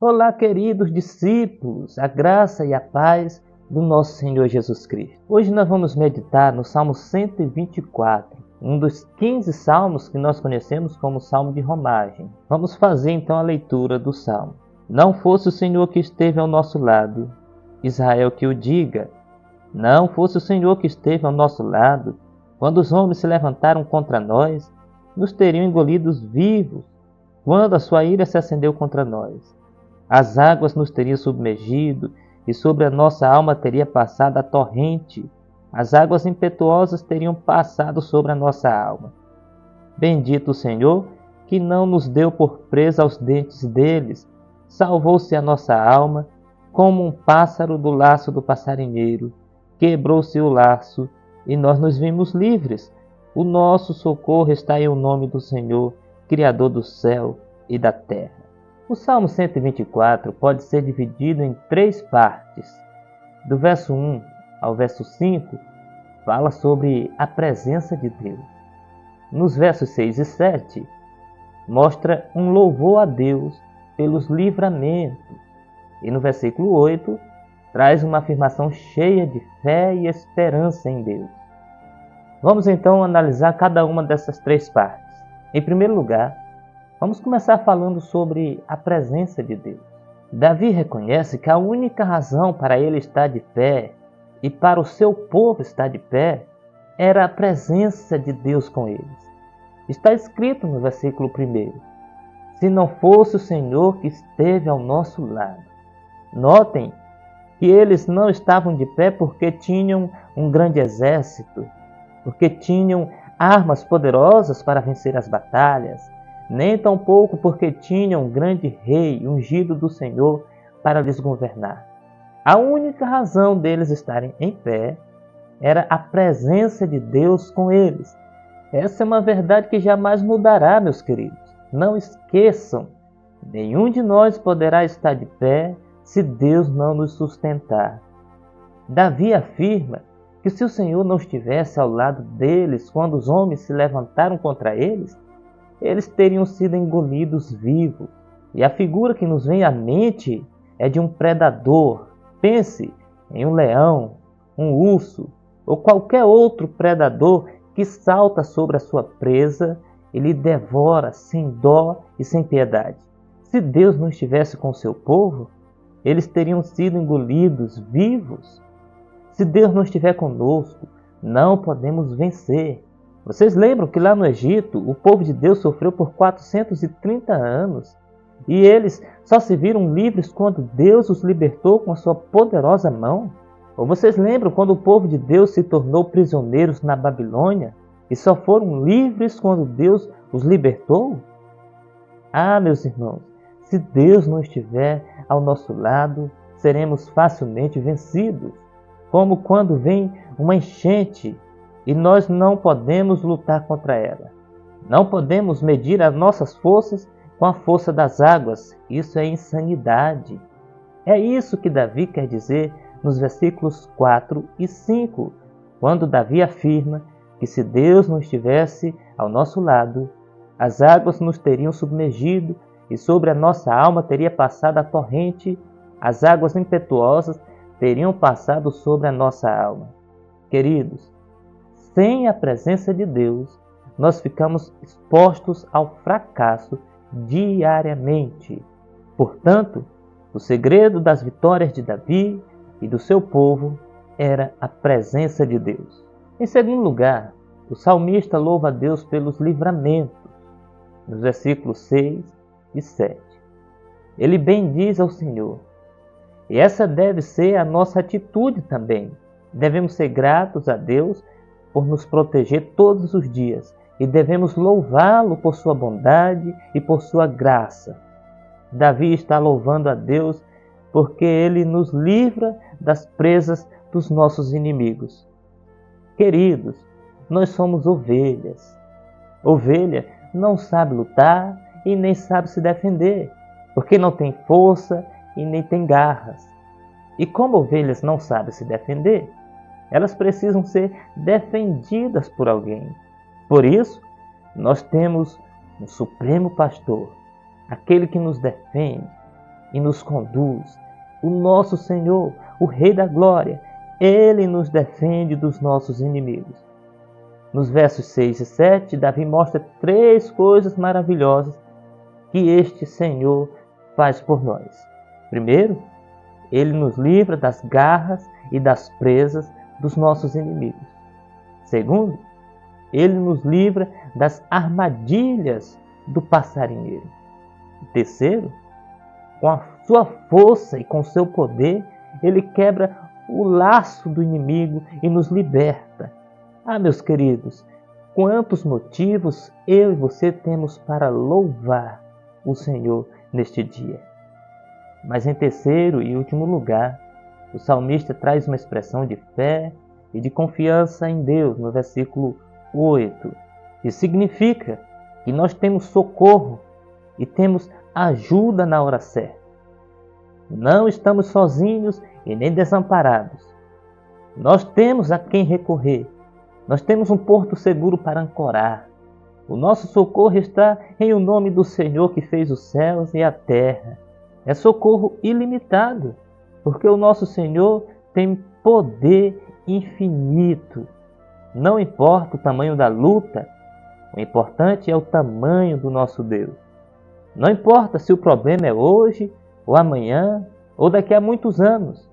Olá, queridos discípulos, a graça e a paz do nosso Senhor Jesus Cristo. Hoje nós vamos meditar no Salmo 124, um dos 15 salmos que nós conhecemos como Salmo de Romagem. Vamos fazer então a leitura do Salmo. Não fosse o Senhor que esteve ao nosso lado, Israel que o diga. Não fosse o Senhor que esteve ao nosso lado, quando os homens se levantaram contra nós, nos teriam engolidos vivos, quando a sua ira se acendeu contra nós. As águas nos teriam submergido, e sobre a nossa alma teria passado a torrente. As águas impetuosas teriam passado sobre a nossa alma. Bendito o Senhor, que não nos deu por presa aos dentes deles. Salvou-se a nossa alma, como um pássaro do laço do passarinheiro. Quebrou-se o laço, e nós nos vimos livres. O nosso socorro está em o nome do Senhor, Criador do céu e da terra. O Salmo 124 pode ser dividido em 3 partes. Do verso 1 ao verso 5, fala sobre a presença de Deus. Nos versos 6 e 7, mostra um louvor a Deus pelos livramentos. E no versículo 8, traz uma afirmação cheia de fé e esperança em Deus. Vamos então analisar cada uma dessas 3 partes. Em primeiro lugar, vamos começar falando sobre a presença de Deus. Davi reconhece que a única razão para ele estar de pé e para o seu povo estar de pé era a presença de Deus com eles. Está escrito no versículo 1: se não fosse o Senhor que esteve ao nosso lado. Notem que eles não estavam de pé porque tinham um grande exército, porque tinham armas poderosas para vencer as batalhas, nem tampouco porque tinham um grande rei ungido do Senhor para lhes governar. A única razão deles estarem em pé era a presença de Deus com eles. Essa é uma verdade que jamais mudará, meus queridos. Não esqueçam, nenhum de nós poderá estar de pé se Deus não nos sustentar. Davi afirma que se o Senhor não estivesse ao lado deles quando os homens se levantaram contra eles teriam sido engolidos vivos. E a figura que nos vem à mente é de um predador. Pense em um leão, um urso ou qualquer outro predador que salta sobre a sua presa e lhe devora sem dó e sem piedade. Se Deus não estivesse com o seu povo, eles teriam sido engolidos vivos. Se Deus não estiver conosco, não podemos vencer. Vocês lembram que lá no Egito, o povo de Deus sofreu por 430 anos e eles só se viram livres quando Deus os libertou com a sua poderosa mão? Ou vocês lembram quando o povo de Deus se tornou prisioneiros na Babilônia e só foram livres quando Deus os libertou? Ah, meus irmãos, se Deus não estiver ao nosso lado, seremos facilmente vencidos, como quando vem uma enchente e nós não podemos lutar contra ela. Não podemos medir as nossas forças com a força das águas. Isso é insanidade. É isso que Davi quer dizer nos versículos 4 e 5, quando Davi afirma que se Deus não estivesse ao nosso lado, as águas nos teriam submergido e sobre a nossa alma teria passado a torrente, as águas impetuosas teriam passado sobre a nossa alma. Queridos, sem a presença de Deus, nós ficamos expostos ao fracasso diariamente. Portanto, o segredo das vitórias de Davi e do seu povo era a presença de Deus. Em segundo lugar, o salmista louva a Deus pelos livramentos, nos versículos 6 e 7. Ele bendiz ao Senhor. E essa deve ser a nossa atitude também. Devemos ser gratos a Deus por nos proteger todos os dias e devemos louvá-lo por sua bondade e por sua graça. Davi está louvando a Deus porque ele nos livra das presas dos nossos inimigos. Queridos, nós somos ovelhas. Ovelha não sabe lutar e nem sabe se defender, porque não tem força e nem tem garras. E como ovelhas não sabem se defender, elas precisam ser defendidas por alguém. Por isso, nós temos um supremo pastor, aquele que nos defende, e nos conduz. O nosso Senhor, o Rei da Glória, Ele nos defende dos nossos inimigos. Nos versos 6 e 7, Davi mostra 3 coisas maravilhosas que este Senhor faz por nós. Primeiro, Ele nos livra das garras e das presas dos nossos inimigos. Segundo, Ele nos livra das armadilhas do passarinheiro. Terceiro, com a sua força e com seu poder, Ele quebra o laço do inimigo e nos liberta. Meus queridos, quantos motivos eu e você temos para louvar o Senhor neste dia. Mas em terceiro e último lugar, o salmista traz uma expressão de fé e de confiança em Deus no versículo 8. Isso significa que nós temos socorro e temos ajuda na hora certa. Não estamos sozinhos e nem desamparados. Nós temos a quem recorrer. Nós temos um porto seguro para ancorar. O nosso socorro está em o nome do Senhor que fez os céus e a terra. É socorro ilimitado, porque o nosso Senhor tem poder infinito. Não importa o tamanho da luta, o importante é o tamanho do nosso Deus. Não importa se o problema é hoje, ou amanhã, ou daqui a muitos anos.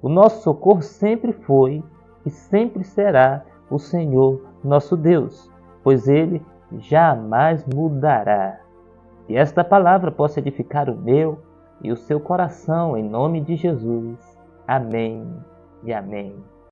O nosso socorro sempre foi e sempre será o Senhor nosso Deus, pois Ele jamais mudará. Que esta palavra possa edificar o meu e o seu coração, em nome de Jesus. Amém e amém.